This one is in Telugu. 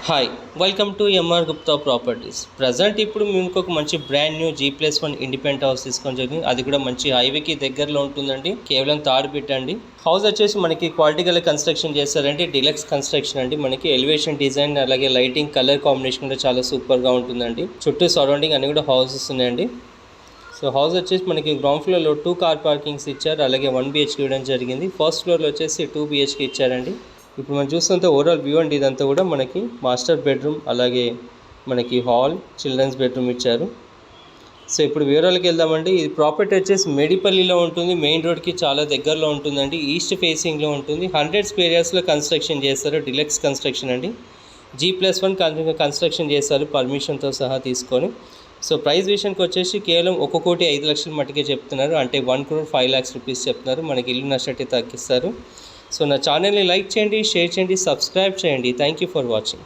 Hi welcome to MR Gupta properties. Present ఇప్పుడు మీకు ఒక మంచి brand new G+1 independent house తీసుకొని జరిగింది. అది కూడా మంచి హైవేకి దగ్గరలో ఉంటుందండి. కేవలం తాడు పెట్టండి. హౌస్ వచ్చేసి మనకి క్వాలిటీ గల కన్స్ట్రక్షన్ చేస్తారండి. డిలక్స్ కన్స్ట్రక్షన్ అండి. మనకి ఎలివేషన్ డిజైన్ అలాగే లైటింగ్ కలర్ కాంబినేషన్ కూడా చాలా సూపర్గా ఉంటుందండి. చుట్టూ సరౌండింగ్ అన్ని కూడా హౌసెస్ ఉన్నాయండి. సో హౌస్ వచ్చేసి మనకి గ్రౌండ్ ఫ్లోర్లో 2 కార్ పార్కింగ్స్ ఇచ్చారు. అలాగే 1 BHK ఇవ్వడం జరిగింది. ఫస్ట్ ఫ్లోర్లో వచ్చేసి 2 BHK ఇచ్చారండి. ఇప్పుడు మనం చూస్తుంటే ఓవరాల్ వ్యూ అండి. ఇదంతా కూడా మనకి మాస్టర్ బెడ్రూమ్ అలాగే మనకి హాల్, చిల్డ్రన్స్ బెడ్రూమ్ ఇచ్చారు. సో ఇప్పుడు వివరాలకు వెళ్దామండి. ఇది ప్రాపర్టీ వచ్చేసి మేడిపల్లిలో ఉంటుంది. మెయిన్ రోడ్కి చాలా దగ్గరలో ఉంటుందండి. ఈస్ట్ ఫేసింగ్లో ఉంటుంది. 100 స్క్వేర్ యార్డ్స్లో కన్స్ట్రక్షన్ చేస్తారు. డిలక్స్ కన్స్ట్రక్షన్ అండి. G+1 కన్స్ట్రక్షన్ చేస్తారు పర్మిషన్తో సహా తీసుకొని. సో ప్రైస్ విషయానికి వచ్చేసి కేవలం 1,05,00,000 మట్టుకే చెప్తున్నారు. అంటే 1,05,00,000 రూపీస్ చెప్తున్నారు. మనకి ఇల్లు నచ్చినట్టు తగ్గిస్తారు. సో నా ఛానల్ని లైక్ చేయండి, షేర్ చేయండి, సబ్స్క్రైబ్ చేయండి. Thank you for watching.